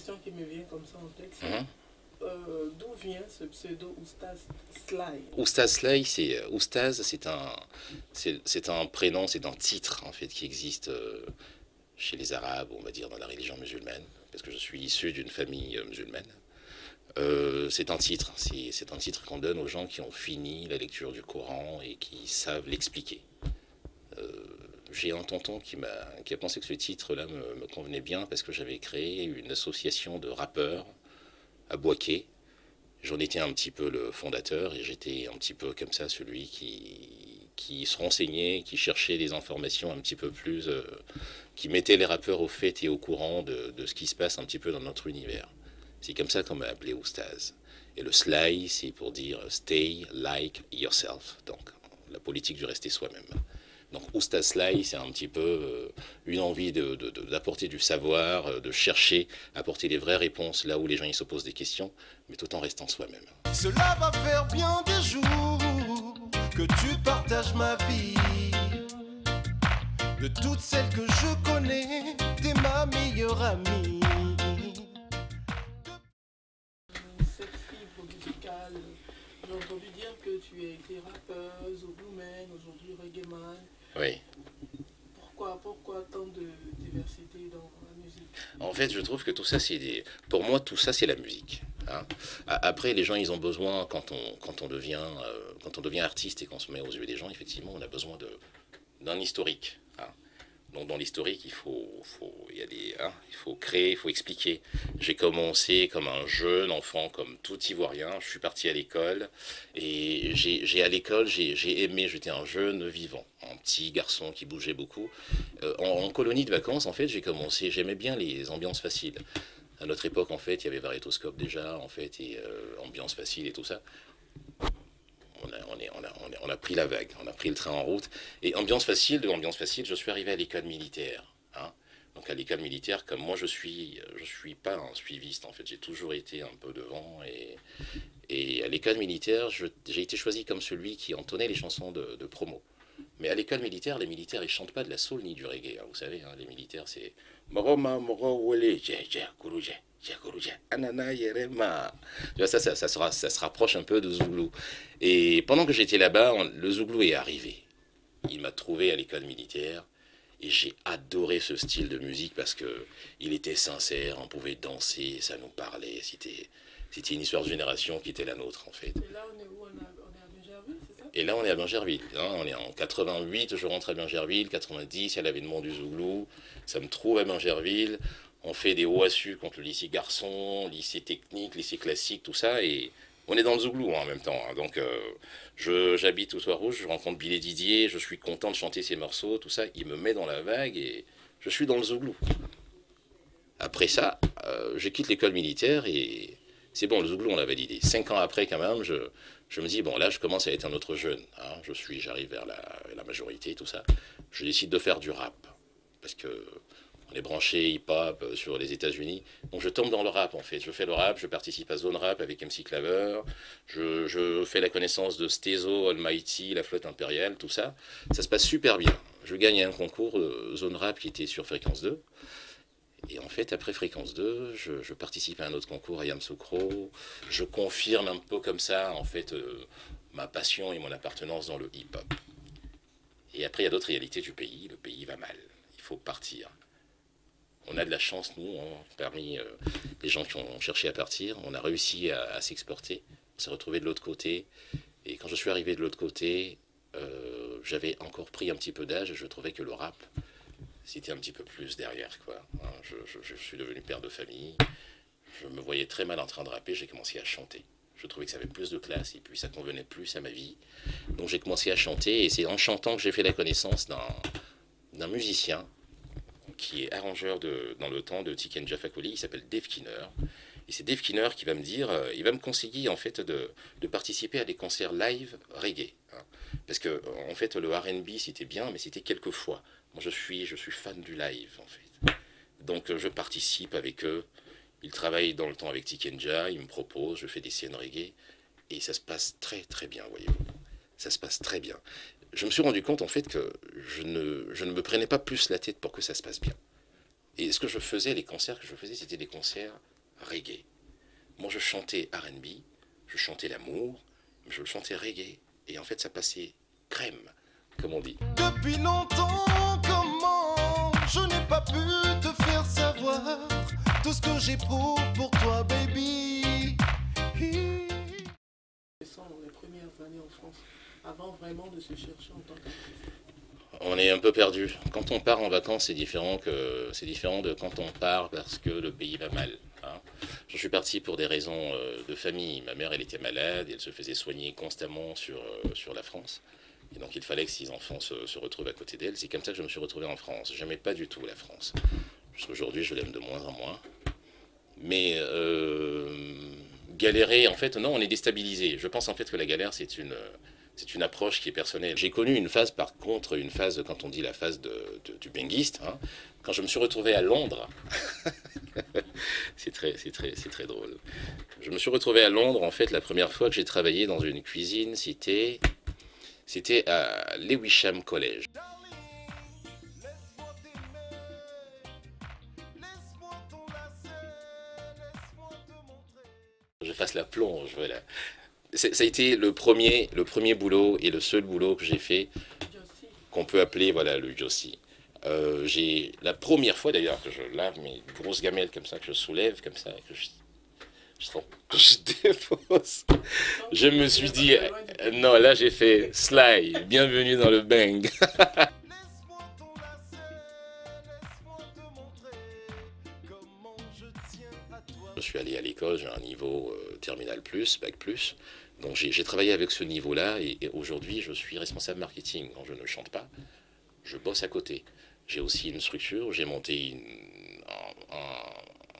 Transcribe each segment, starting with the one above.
question qui me vient comme ça en tête, c'est Mhm. d'où vient ce pseudo Oustaz Sly? Oustaz Sly, Oustaz, c'est un prénom, c'est un titre en fait qui existe chez les Arabes, on va dire dans la religion musulmane, parce que je suis issu d'une famille musulmane. C'est un titre, c'est un titre qu'on donne aux gens qui ont fini la lecture du Coran et qui savent l'expliquer. J'ai un tonton qui a pensé que ce titre-là me convenait bien parce que j'avais créé une association de rappeurs à Boaké. J'en étais un petit peu le fondateur et j'étais un petit peu comme ça celui qui se renseignait, qui cherchait des informations un petit peu plus, qui mettait les rappeurs au fait et au courant de ce qui se passe un petit peu dans notre univers. C'est comme ça qu'on m'a appelé Oustaz. Et le sly, c'est pour dire stay like yourself. Donc la politique du rester soi-même. Donc Oustaz Sly, c'est un petit peu une envie d'apporter du savoir, de chercher, apporter les vraies réponses là où les gens ils se posent des questions, mais tout en restant soi-même. Cela va faire bien des jours que tu partages ma vie. De toutes celles que je connais, t'es ma meilleure amie. Cette fibre musicale, j'ai entendu dire que tu as été rappeuse, ou bluesman, aujourd'hui reggae man. Oui. Pourquoi tant de diversité dans la musique? En fait, je trouve que tout ça, pour moi, tout ça, c'est la musique. Hein. Après, les gens, ils ont besoin, quand on devient artiste et qu'on se met aux yeux des gens, effectivement, on a besoin d'un historique. Hein. Donc dans l'historique, il faut créer, il faut expliquer. J'ai commencé comme un jeune enfant, comme tout Ivoirien. Je suis parti à l'école et à l'école, j'ai aimé. J'étais un jeune vivant, un petit garçon qui bougeait beaucoup. En colonie de vacances, en fait, j'aimais bien les ambiances faciles. À notre époque, en fait, il y avait Varétoscope déjà, en fait, et ambiance facile et tout ça. On a pris la vague, on a pris le train en route. Et de l'ambiance facile, je suis arrivé à l'école militaire. Hein. Donc à l'école militaire, comme moi je suis pas un suiviste en fait, j'ai toujours été un peu devant et à l'école militaire, j'ai été choisi comme celui qui entonnait les chansons de promo. Mais à l'école militaire, les militaires ils chantent pas de la soul ni du reggae, hein, vous savez, hein, les militaires c'est Moroma moro wele kuruja kuruja anana yerema. Tu vois, ça se rapproche un peu de Zoulou. Et pendant que j'étais là-bas, le Zouglou est arrivé. Il m'a trouvé à l'école militaire et j'ai adoré ce style de musique parce que il était sincère, on pouvait danser, ça nous parlait, c'était une histoire de génération qui était la nôtre en fait. Et là, on est où? On est à Bingerville, c'est ça? Et là, on est à Bingerville. Hein, on est en 88, je rentre à Bingerville. 90, il y a l'avènement du Zouglou. Ça me trouve à Bingerville. On fait des OASU contre le lycée garçon, lycée technique, lycée classique, tout ça. Et on est dans le Zouglou hein, en même temps. Hein. Donc, j'habite au Toit Rouge, je rencontre Billy Didier, je suis content de chanter ses morceaux, tout ça. Il me met dans la vague et je suis dans le Zouglou. Après ça, je quitte l'école militaire et c'est bon, le Zouglou, on l'a validé. 5 ans après, quand même, je me dis, bon, là, je commence à être un autre jeune. Hein. J'arrive vers la majorité, tout ça. Je décide de faire du rap. Parce que on est branché hip-hop sur les États-Unis. Donc je tombe dans le rap, en fait. Je fais le rap, je participe à Zone Rap avec MC Claver. Je fais la connaissance de Stezo, Almighty, La Flotte Impériale, tout ça. Ça se passe super bien. Je gagne un concours Zone Rap qui était sur Fréquence 2. Et en fait, après Fréquence 2, je participe à un autre concours à Yamoussoukro. Je confirme un peu comme ça, en fait, ma passion et mon appartenance dans le hip-hop. Et après, il y a d'autres réalités du pays. Le pays va mal. Il faut partir. On a de la chance, nous, hein, parmi les gens qui ont cherché à partir. On a réussi à s'exporter. On s'est retrouvé de l'autre côté. Et quand je suis arrivé de l'autre côté, j'avais encore pris un petit peu d'âge et je trouvais que le rap, c'était un petit peu plus derrière, quoi. Hein, je suis devenu père de famille. Je me voyais très mal en train de rapper. J'ai commencé à chanter. Je trouvais que ça avait plus de classe et puis ça convenait plus à ma vie. Donc j'ai commencé à chanter et c'est en chantant que j'ai fait la connaissance d'un musicien qui est arrangeur dans le temps de Tiken Jah Fakoly. Il s'appelle Dave Kinner. Et c'est Dave Kinner qui va me dire, il va me conseiller en fait de participer à des concerts live reggae. Hein. Parce que en fait le R&B c'était bien, mais c'était quelques fois. Moi je suis fan du live en fait. Donc je participe avec eux. Ils travaillent dans le temps avec Tiken Jah, ils me proposent, je fais des scènes reggae et ça se passe très très bien, voyez-vous. Ça se passe très bien. Je me suis rendu compte en fait que je ne me prenais pas plus la tête pour que ça se passe bien. Et ce que je faisais, les concerts que je faisais, c'était des concerts reggae. Moi, je chantais R&B, je chantais l'amour, je le chantais reggae. Et en fait, ça passait crème, comme on dit. Depuis longtemps, comment je n'ai pas pu te faire savoir tout ce que j'éprouve pour toi, baby. Quelles sont les premières années en France, avant vraiment de se chercher en tant qu'artiste? On est un peu perdu. Quand on part en vacances, c'est différent de quand on part parce que le pays va mal. Hein. Je suis parti pour des raisons de famille. Ma mère, elle était malade, et elle se faisait soigner constamment sur la France. Et donc il fallait que ses enfants se retrouvent à côté d'elle. C'est comme ça que je me suis retrouvé en France. J'aimais pas du tout la France. Jusqu'aujourd'hui, je l'aime de moins en moins. Mais galérer, en fait, non, on est déstabilisé. Je pense en fait que la galère, c'est une approche qui est personnelle. J'ai connu une phase, par contre, une phase, quand on dit la phase du benguiste, hein, quand je me suis retrouvé à Londres. c'est très drôle. Je me suis retrouvé à Londres, en fait, la première fois que j'ai travaillé dans une cuisine, c'était à Lewisham College. Je fasse la plonge, voilà. Ça a été le premier boulot et le seul boulot que j'ai fait, qu'on peut appeler voilà, le Jossi. J'ai la première fois d'ailleurs que je lave mes grosses gamelles comme ça, que je soulève comme ça, que je dépose. Je me suis dit, non, là j'ai fait Sly, bienvenue dans le bang. Je suis allé à l'école, j'ai un niveau terminal plus, bac plus. Donc j'ai travaillé avec ce niveau-là et aujourd'hui je suis responsable marketing. Quand je ne chante pas, je bosse à côté. J'ai aussi une structure, j'ai monté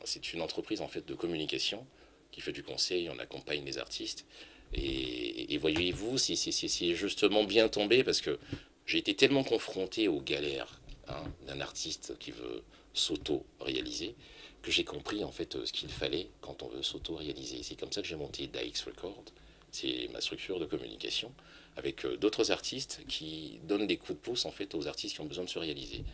c'est une entreprise en fait de communication qui fait du conseil, on accompagne les artistes. Et voyez-vous, c'est justement bien tombé parce que j'ai été tellement confronté aux galères hein, d'un artiste qui veut s'auto-réaliser que j'ai compris en fait ce qu'il fallait quand on veut s'auto-réaliser. C'est comme ça que j'ai monté Daix Record. C'est ma structure de communication avec d'autres artistes qui donnent des coups de pouce en fait aux artistes qui ont besoin de se réaliser.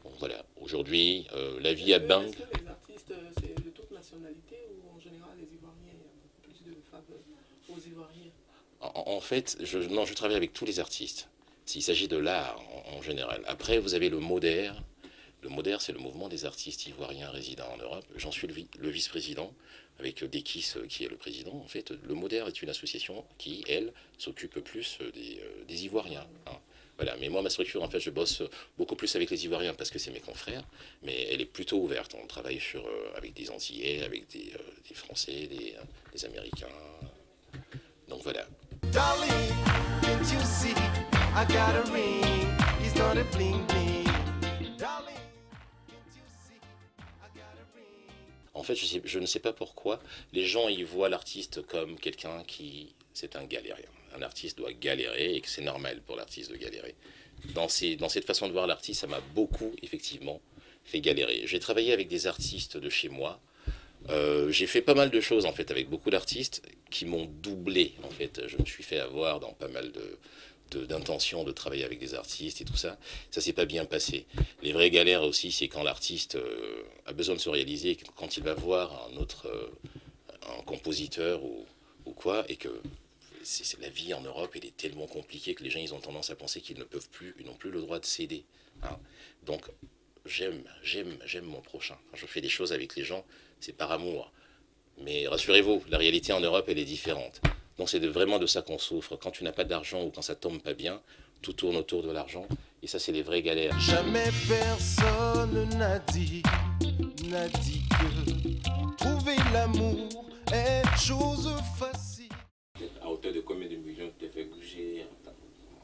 Bon, voilà, aujourd'hui, la vie à Bang. Est-ce que les artistes, c'est de toute nationalité ou en général les Ivoiriens, il y a beaucoup plus de faveur aux Ivoiriens? En fait, non, je travaille avec tous les artistes. Il s'agit de l'art en général. Après, vous avez le MODER. Le MODER, c'est le mouvement des artistes ivoiriens résidant en Europe. J'en suis le vice-président, avec Dekis qui est le président. En fait, le MODER est une association qui, elle, s'occupe plus des Ivoiriens. Hein. Voilà. Mais moi, ma structure, en fait, je bosse beaucoup plus avec les Ivoiriens parce que c'est mes confrères, mais elle est plutôt ouverte. On travaille avec des Antillais, avec des Français, des Américains. Donc voilà. Darling, can't you see I got a ring, it's not a bling bling. Darling, can't you see I got a ring. En fait, je ne sais pas pourquoi, les gens y voient l'artiste comme quelqu'un qui... C'est un galérien. Un artiste doit galérer et que c'est normal pour l'artiste de galérer. Dans cette façon de voir l'artiste, ça m'a beaucoup, effectivement, fait galérer. J'ai travaillé avec des artistes de chez moi. J'ai fait pas mal de choses, en fait, avec beaucoup d'artistes qui m'ont doublé, en fait. Je me suis fait avoir dans pas mal d'intentions de travailler avec des artistes et tout ça. Ça s'est pas bien passé. Les vraies galères aussi, c'est quand l'artiste a besoin de se réaliser, quand il va voir un compositeur ou quoi, et que la vie en Europe, elle est tellement compliquée que les gens, ils ont tendance à penser qu'ils ne peuvent plus, ils n'ont plus le droit de céder. Hein. Donc, j'aime mon prochain. Quand je fais des choses avec les gens, c'est par amour. Mais rassurez-vous, la réalité en Europe, elle est différente. Donc c'est vraiment de ça qu'on souffre. Quand tu n'as pas d'argent ou quand ça tombe pas bien, tout tourne autour de l'argent. Et ça, c'est les vraies galères. Jamais personne n'a dit que trouver l'amour est chose facile. À hauteur de combien de millions tu te fais bouger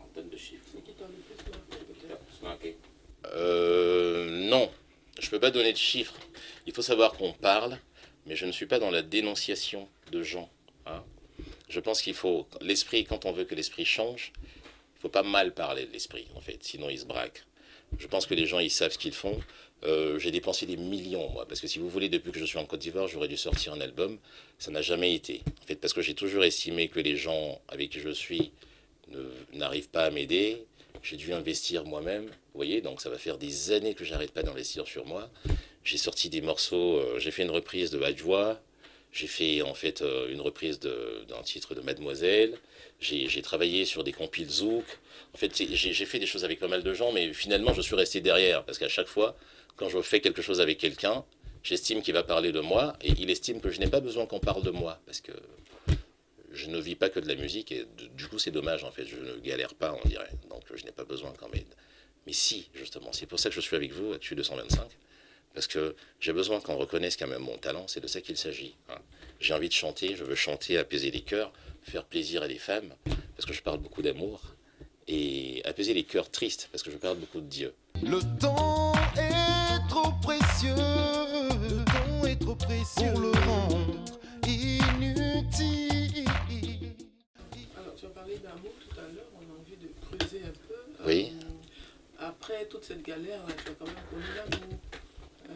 en termes de chiffres? C'est qui t'a le plus marqué, peut-être? Non, je ne peux pas donner de chiffres. Il faut savoir qu'on parle, mais je ne suis pas dans la dénonciation de gens. Hein. Je pense qu'il faut, l'esprit, quand on veut que l'esprit change, il ne faut pas mal parler de l'esprit, en fait, sinon il se braque. Je pense que les gens, ils savent ce qu'ils font. J'ai dépensé des millions, moi, parce que si vous voulez, depuis que je suis en Côte d'Ivoire, j'aurais dû sortir un album. Ça n'a jamais été. En fait, parce que j'ai toujours estimé que les gens avec qui je suis n'arrivent pas à m'aider. J'ai dû investir moi-même, vous voyez, donc ça va faire des années que j'arrête pas d'investir sur moi. J'ai sorti des morceaux, j'ai fait une reprise de Adjoa, j'ai fait en fait une reprise d'un titre de Mademoiselle, j'ai travaillé sur des compiles Zouk. En fait, j'ai fait des choses avec pas mal de gens, mais finalement, je suis resté derrière, parce qu'à chaque fois, quand je fais quelque chose avec quelqu'un, j'estime qu'il va parler de moi, et il estime que je n'ai pas besoin qu'on parle de moi, parce que je ne vis pas que de la musique, et du coup, c'est dommage, en fait, je ne galère pas, on dirait, donc je n'ai pas besoin qu'on m'aide. Mais si, justement, c'est pour ça que je suis avec vous, Actu 225, parce que j'ai besoin qu'on reconnaisse quand même mon talent, c'est de ça qu'il s'agit. Hein. J'ai envie de chanter, je veux chanter, apaiser les cœurs, faire plaisir à des femmes, parce que je parle beaucoup d'amour, et apaiser les cœurs tristes, parce que je parle beaucoup de Dieu. Le temps est trop précieux, le temps est trop précieux pour le rendre inutile. Alors, tu as parlé d'amour tout à l'heure, on a envie de creuser un peu. Oui. Après toute cette galère, là, tu as quand même connu l'amour.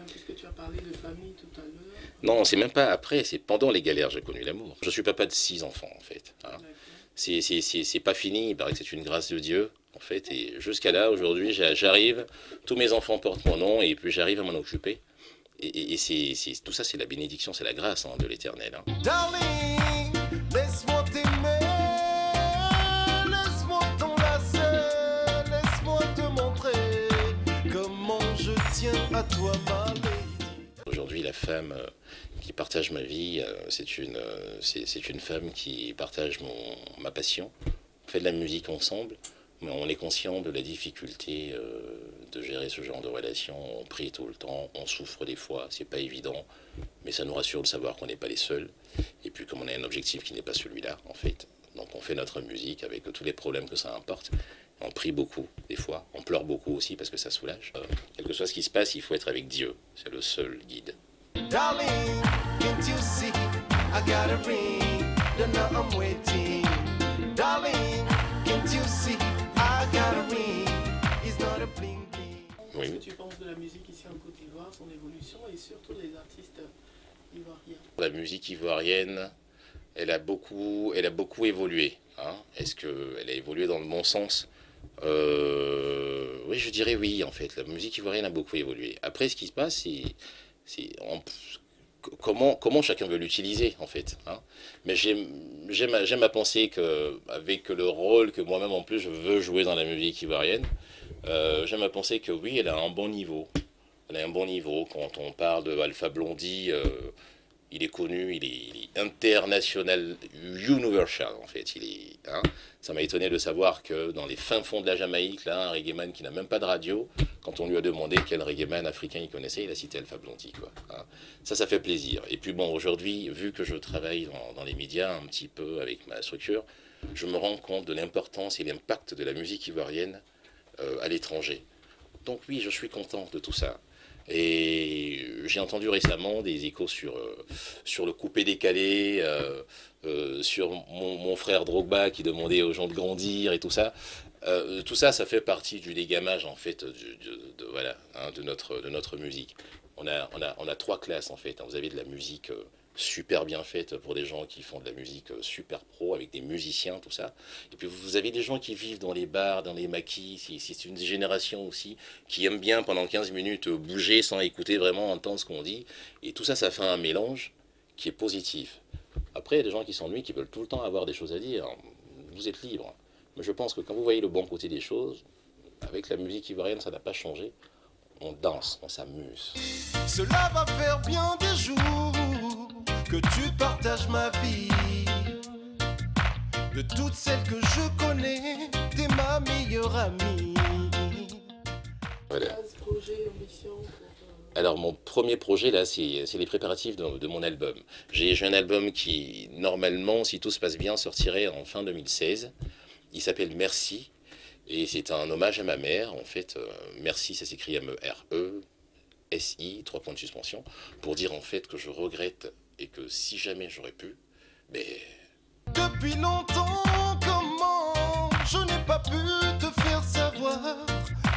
Puisque tu as parlé de famille tout à l'heure. Non, c'est même pas après, c'est pendant les galères j'ai connu l'amour. Je suis papa de 6 enfants en fait. Hein. C'est pas fini, il paraît que c'est une grâce de Dieu en fait. Et jusqu'à là, aujourd'hui, j'arrive, tous mes enfants portent mon nom et puis j'arrive à m'en occuper. Et tout ça, c'est la bénédiction, c'est la grâce hein, de l'Éternel. Hein. Darling, laisse-moi t'aimer, laisse-moi t'enlacer, laisse-moi te montrer comment je tiens à toi, ma lady. Aujourd'hui, la femme qui partage ma vie, c'est une femme qui partage ma passion. On fait de la musique ensemble, mais on est conscient de la difficulté de gérer ce genre de relation. On prie tout le temps, on souffre des fois, c'est pas évident, mais ça nous rassure de savoir qu'on n'est pas les seuls. Et puis comme on a un objectif qui n'est pas celui-là, en fait, donc on fait notre musique avec tous les problèmes que ça importe. On prie beaucoup, des fois. On pleure beaucoup aussi parce que ça soulage. Quel que soit ce qui se passe, il faut être avec Dieu. C'est le seul guide. Darling, can't you see? I got a ring, then now I'm waiting. Darling, can't you see? I got a ring, it's not a bling bling. Oui. Qu'est-ce que tu penses de la musique ici en Côte d'Ivoire, son évolution et surtout des artistes ivoiriens? La musique ivoirienne, elle a beaucoup évolué. Hein. Est-ce qu'elle a évolué dans le bon sens? Oui, je dirais oui, en fait. La musique ivoirienne a beaucoup évolué. Après, ce qui se passe, c'est comment chacun veut l'utiliser, en fait. Hein. Mais j'aime à penser qu'avec le rôle que moi-même, en plus, je veux jouer dans la musique ivoirienne, j'aime à penser que oui, elle a un bon niveau. Elle a un bon niveau. Quand on parle de Alpha Blondy, il est connu, il est international, universal en fait. Hein, ça m'a étonné de savoir que dans les fins fonds de la Jamaïque, là, un reggaeman qui n'a même pas de radio, quand on lui a demandé quel reggaeman africain il connaissait, il a cité Alpha Blondy. Quoi, hein. Ça fait plaisir. Et puis bon, aujourd'hui, vu que je travaille dans les médias un petit peu avec ma structure, je me rends compte de l'importance et l'impact de la musique ivoirienne à l'étranger. Donc oui, je suis content de tout ça. Et j'ai entendu récemment des échos sur le coupé-décalé, sur mon frère Drogba qui demandait aux gens de grandir et tout ça. Tout ça, ça fait partie du dégamage en fait voilà, hein, de notre musique. On a 3 classes en fait. Vous avez de la musique super bien faite pour des gens qui font de la musique super pro avec des musiciens, tout ça. Et puis vous avez des gens qui vivent dans les bars, dans les maquis. C'est une génération aussi qui aime bien pendant 15 minutes bouger sans écouter vraiment, entendre ce qu'on dit. Et tout ça, ça fait un mélange qui est positif. Après, il y a des gens qui s'ennuient, qui veulent tout le temps avoir des choses à dire. Vous êtes libre. Mais je pense que quand vous voyez le bon côté des choses, avec la musique ivoirienne, ça n'a pas changé. On danse, on s'amuse. Cela va faire bien des jours que tu partages ma vie. De toutes celles que je connais, t'es ma meilleure amie. Voilà. Projet, ambition Alors mon premier projet là, c'est les préparatifs de mon album. J'ai un album qui, normalement, si tout se passe bien, sortirait en fin 2016. Il s'appelle Merci. Et c'est un hommage à ma mère, en fait. Merci, ça s'écrit M-E-R-E-S-I, 3 points de suspension, pour dire en fait que je regrette et que si jamais j'aurais pu, mais... Depuis longtemps, comment je n'ai pas pu te faire savoir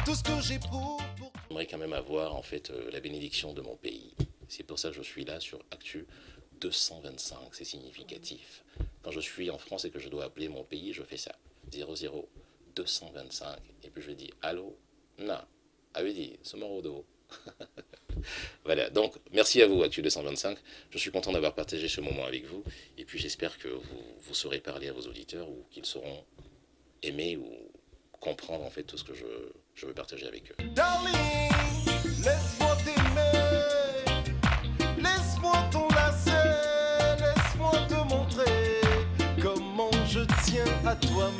tout ce que j'éprouve pour toi. J'aimerais quand même avoir en fait la bénédiction de mon pays. C'est pour ça que je suis là sur Actu 225, c'est significatif. Quand je suis en France et que je dois appeler mon pays, je fais ça. 00 225. Et puis je dis, allô, na, avedi, somorodo, Voilà, donc merci à vous, Actu 225. Je suis content d'avoir partagé ce moment avec vous. Et puis j'espère que vous saurez parler à vos auditeurs ou qu'ils sauront aimer ou comprendre en fait tout ce que je veux partager avec eux. Darling, laisse-moi t'aimer, laisse-moi t'enlacer, laisse-moi te montrer comment je tiens à toi,